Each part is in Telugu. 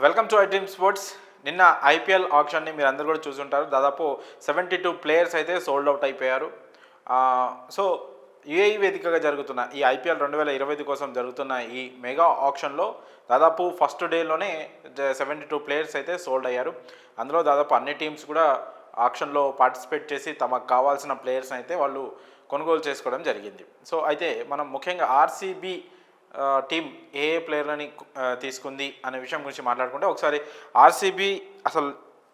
Welcome to I dream sports. నిన్న ఐపీఎల్ ఆప్షన్ని మీరు అందరూ కూడా చూసుంటారు. దాదాపు 72 ప్లేయర్స్ అయితే సోల్డ్ అవుట్ అయిపోయారు. సో యూఏఈ వేదికగా జరుగుతున్న ఈ ఐపీఎల్ 2025 కోసం జరుగుతున్న ఈ మెగా ఆప్షన్లో దాదాపు ఫస్ట్ డేలోనే 72 ప్లేయర్స్ అయితే సోల్డ్ అయ్యారు. అందులో దాదాపు అన్ని టీమ్స్ కూడా ఆప్షన్లో పార్టిసిపేట్ చేసి తమకు కావాల్సిన ప్లేయర్స్ అయితే వాళ్ళు కొనుగోలు చేసుకోవడం జరిగింది. సో అయితే మనం ముఖ్యంగా ఆర్సీబీ టీం ఏ ప్లేయర్లని తీసుకుంది అనే విషయం గురించి మాట్లాడుకుంటే, ఒకసారి ఆర్సీబీ అసలు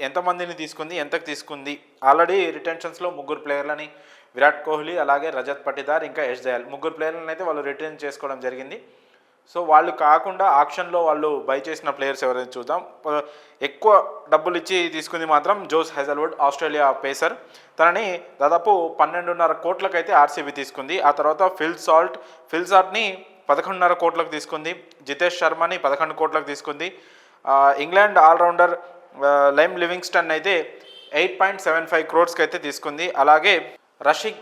ఎంతమందిని తీసుకుంది, ఎంతకు తీసుకుంది. ఆల్రెడీ రిటెన్షన్స్లో 3 ప్లేయర్లని, విరాట్ కోహ్లీ, అలాగే రజత్ పటిదార్, ఇంకా యష్ దయాల్ 3 ప్లేయర్లను అయితే వాళ్ళు రిటర్న్ చేసుకోవడం జరిగింది. సో వాళ్ళు కాకుండా ఆక్షన్లో వాళ్ళు బై చేసిన ప్లేయర్స్ ఎవరైనా చూద్దాం. ఎక్కువ డబ్బులు ఇచ్చి తీసుకుంది మాత్రం జోస్ హెజల్వుడ్, ఆస్ట్రేలియా పేసర్. తనని దాదాపు 12.5 కోట్లకైతే ఆర్సీబీ తీసుకుంది. ఆ తర్వాత ఫిల్ సాల్ట్ని 11.5 కోట్లకు తీసుకుంది. జితేష్ శర్మని 11 కోట్లకు తీసుకుంది. ఇంగ్లాండ్ ఆల్రౌండర్ లైమ్ లివింగ్స్టన్ అయితే 8.75 క్రోర్స్కి అయితే తీసుకుంది. అలాగే రషిక్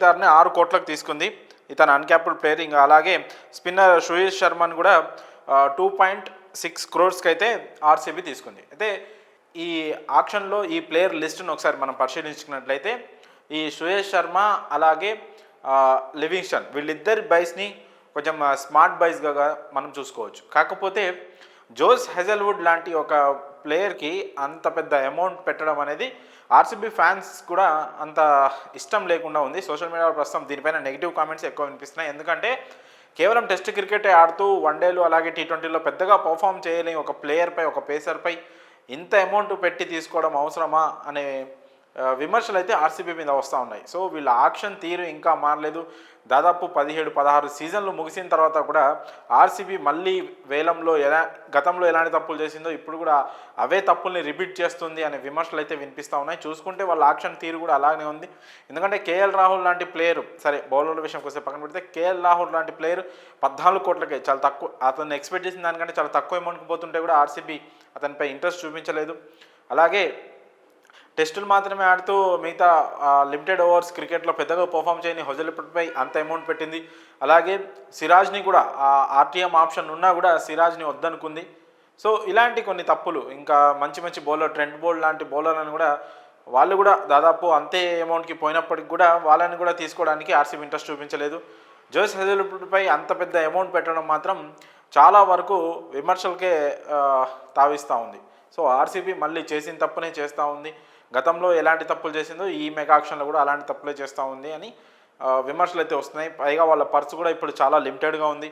దార్ని 6 కోట్లకు తీసుకుంది. ఇతను అన్క్యాప్డ్ ప్లేయర్. ఇంకా అలాగే స్పిన్నర్ సుయేష్ శర్మని కూడా 2.6 క్రోర్స్కి అయితే ఆర్సీబీ తీసుకుంది. అయితే ఈ ఆక్షన్లో ఈ ప్లేయర్ లిస్టును ఒకసారి మనం పరిశీలించుకున్నట్లయితే ఈ సుయేష్ శర్మ అలాగే లివింగ్స్టన్ వీళ్ళిద్దరి బైస్ని కొంచెం స్మార్ట్ బైస్గా మనం చూసుకోవచ్చు. కాకపోతే జోస్ హెజల్వుడ్ లాంటి ఒక ప్లేయర్కి అంత పెద్ద అమౌంట్ పెట్టడం అనేది ఆర్సీబీ ఫ్యాన్స్ కూడా అంత ఇష్టం లేకుండా ఉంది. సోషల్ మీడియాలో ప్రస్తుతం దీనిపైన నెగిటివ్ కామెంట్స్ ఎక్కువ వినిపిస్తున్నాయి. ఎందుకంటే కేవలం టెస్ట్ క్రికెటే ఆడుతూ వన్డేలు అలాగే టీ20లో పెద్దగా పర్ఫామ్ చేయలేని ఒక ప్లేయర్పై, ఒక పేసర్పై ఇంత అమౌంట్ పెట్టి తీసుకోవడం అవసరమా అనే విమర్శలు అయితే ఆర్సీబీ మీద వస్తూ ఉన్నాయి. సో వీళ్ళ ఆక్షన్ తీరు ఇంకా మారలేదు. దాదాపు 17-16 సీజన్లు ముగిసిన తర్వాత కూడా ఆర్సీబీ మళ్ళీ వేలంలో గతంలో ఎలాంటి తప్పులు చేసిందో ఇప్పుడు కూడా అవే తప్పుల్ని రిపీట్ చేస్తుంది అనే విమర్శలు అయితే వినిపిస్తూ ఉన్నాయి. చూసుకుంటే వాళ్ళ ఆక్షన్ తీరు కూడా అలాగే ఉంది. ఎందుకంటే కేఎల్ రాహుల్ లాంటి ప్లేయర్, సరే బౌలర్ల విషయం కోసం పక్కన పెడితే, కేఎల్ రాహుల్ లాంటి ప్లేయర్ 14 కోట్లకే, చాలా తక్కువ, అతను ఎక్స్పెక్ట్ చేసిన దానికంటే చాలా తక్కువ అమౌంట్కి పోతుంటే కూడా ఆర్సీబీ అతనిపై ఇంట్రెస్ట్ చూపించలేదు. అలాగే టెస్టులు మాత్రమే ఆడుతూ మిగతా లిమిటెడ్ ఓవర్స్ క్రికెట్లో పెద్దగా పర్ఫామ్ చేయని హెజల్వుడ్పై అంత అమౌంట్ పెట్టింది. అలాగే సిరాజ్ని కూడా ఆర్టీఎం ఆప్షన్ ఉన్నా కూడా సిరాజ్ని వద్దనుకుంది. సో ఇలాంటి కొన్ని తప్పులు, ఇంకా మంచి బౌలర్ ట్రెంట్ బోల్ట్ లాంటి బౌలర్లను కూడా వాళ్ళు కూడా దాదాపు అంతే అమౌంట్కి పోయినప్పటికి కూడా వాళ్ళని కూడా తీసుకోవడానికి ఆర్సీబీ ఇంట్రెస్ట్ చూపించలేదు. జోస్ హెజల్వుడ్పై అంత పెద్ద అమౌంట్ పెట్టడం మాత్రం చాలా వరకు విమర్శలకే తావిస్తూ ఉంది. సో ఆర్సీబీ మళ్ళీ చేసిన తప్పునే చేస్తూ ఉంది. గతంలో ఎలాంటి తప్పులు చేసిందో ఈ మెగా ఆక్షన్లో కూడా అలాంటి తప్పులే చేస్తూ ఉంది అని విమర్శలు అయితే వస్తున్నాయి. పైగా వాళ్ళ పర్సు కూడా ఇప్పుడు చాలా లిమిటెడ్గా ఉంది.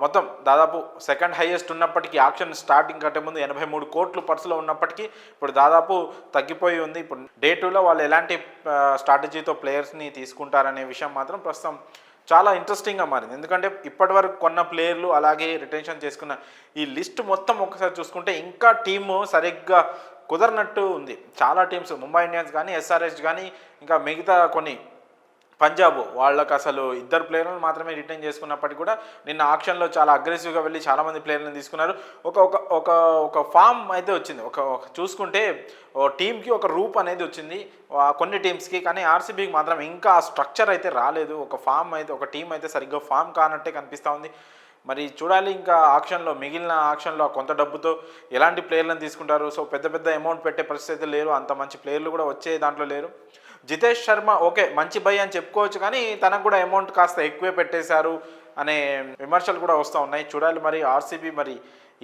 మొత్తం దాదాపు సెకండ్ హైయెస్ట్ ఉన్నప్పటికీ, ఆక్షన్ స్టార్టింగ్ కంటే ముందు 83 కోట్లు పర్సులో ఉన్నప్పటికీ ఇప్పుడు దాదాపు తగ్గిపోయి ఉంది. ఇప్పుడు డే 2లో వాళ్ళు ఎలాంటి స్ట్రాటజీతో ప్లేయర్స్ని తీసుకుంటారనే విషయం మాత్రం ప్రస్తుతం చాలా ఇంట్రెస్టింగ్గా మారింది. ఎందుకంటే ఇప్పటివరకు కొన్న ప్లేయర్లు అలాగే రిటెన్షన్ చేసుకున్న ఈ లిస్ట్ మొత్తం ఒకసారి చూసుకుంటే ఇంకా టీము సరిగ్గా కుదరనట్టు ఉంది. చాలా టీమ్స్, ముంబై ఇండియన్స్ కానీ, ఎస్ఆర్హెచ్ కానీ, ఇంకా మిగతా కొన్ని పంజాబ్, వాళ్ళకి అసలు 2 ప్లేయర్లను మాత్రమే రిటైన్ చేసుకున్నప్పటికీ కూడా నిన్న ఆక్షన్లో చాలా అగ్రెసివ్గా వెళ్ళి చాలామంది ప్లేయర్లను తీసుకున్నారు. ఒక ఫామ్ అయితే వచ్చింది. ఒక చూసుకుంటే టీంకి ఒక రూప్ అనేది వచ్చింది కొన్ని టీమ్స్కి. కానీ ఆర్సీబీకి మాత్రం ఇంకా ఆ స్ట్రక్చర్ అయితే రాలేదు. ఒక టీం అయితే సరిగ్గా ఫామ్ కానట్టే కనిపిస్తూ ఉంది. మరి చూడాలి ఇంకా మిగిలిన ఆక్షన్లో కొంత డబ్బుతో ఎలాంటి ప్లేయర్లను తీసుకుంటారు. సో పెద్ద అమౌంట్ పెట్టే పరిస్థితి లేరు, అంత మంచి ప్లేయర్లు కూడా వచ్చే దాంట్లో లేరు. జితేష్ శర్మ ఓకే మంచి బై అని చెప్పుకోవచ్చు, కానీ తనకు కూడా అమౌంట్ కాస్త ఎక్కువే పెట్టేశారు అనే విమర్శలు కూడా వస్తూ ఉన్నాయి. చూడాలి మరి ఆర్సీబీ మరి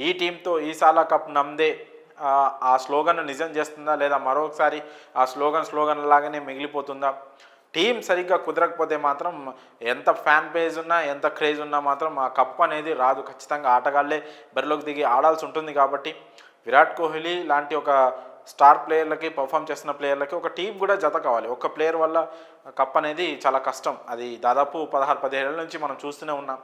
ఈ టీంతో ఈ సాలా కప్ నమ్దే ఆ స్లోగన్ను నిజం చేస్తుందా, లేదా మరొకసారి ఆ స్లోగన్ లాగానే మిగిలిపోతుందా. టీం సరిగ్గా కుదరకపోతే మాత్రం ఎంత ఫ్యాన్ పేజ్ ఉన్నా, ఎంత క్రేజ్ ఉన్నా మాత్రం ఆ కప్ అనేది రాదు. ఖచ్చితంగా ఆటగాళ్లే బరిలోకి దిగి ఆడాల్సి ఉంటుంది. కాబట్టి విరాట్ కోహ్లీ లాంటి ఒక స్టార్ ప్లేయర్లకి, పర్ఫామ్ చేస్తున్న ప్లేయర్లకి ఒక టీం కూడా జత కావాలి. ఒక ప్లేయర్ వల్ల కప్ అనేది చాలా కష్టం. అది దాదాపు 16-17 ఏళ్ళ నుంచి మనం చూస్తూనే ఉన్నాం.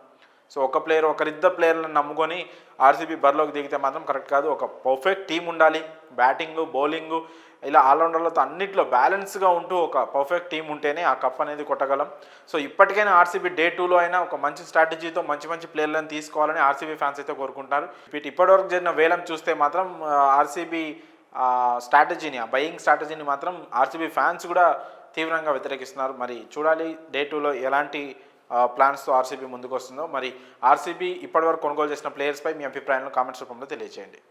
సో ఒకరిద్దరు ప్లేయర్లను నమ్ముకొని ఆర్సీబీ బరిలోకి దిగితే మాత్రం కరెక్ట్ కాదు. ఒక పర్ఫెక్ట్ టీం ఉండాలి. బ్యాటింగు, బౌలింగు, ఇలా ఆల్రౌండర్లతో అన్నింటిలో బ్యాలెన్స్గా ఉంటూ ఒక పర్ఫెక్ట్ టీం ఉంటేనే ఆ కప్ అనేది కొట్టగలం. సో ఇప్పటికైనా ఆర్సీబీ డే 2లో అయినా ఒక మంచి స్ట్రాటజీతో మంచి ప్లేయర్లను తీసుకోవాలని ఆర్సీబీ ఫ్యాన్స్ అయితే కోరుకుంటారు. ఇప్పటివరకు జరిగిన వేలం చూస్తే మాత్రం ఆర్సీబీ స్ట్రాటజీని, ఆ బయింగ్ స్ట్రాటజీని మాత్రం ఆర్సీబీ ఫ్యాన్స్ కూడా తీవ్రంగా వ్యతిరేకిస్తున్నారు. మరి చూడాలి డే 2లో ఎలాంటి ప్లాన్స్తో ఆర్సీబీ ముందుకు వస్తుందో. మరి ఆర్సీబీ ఇప్పటివరకు కొనుగోలు చేసిన ప్లేయర్స్పై మీ అభిప్రాయాలను కామెంట్స్ రూపంలో తెలియజేయండి.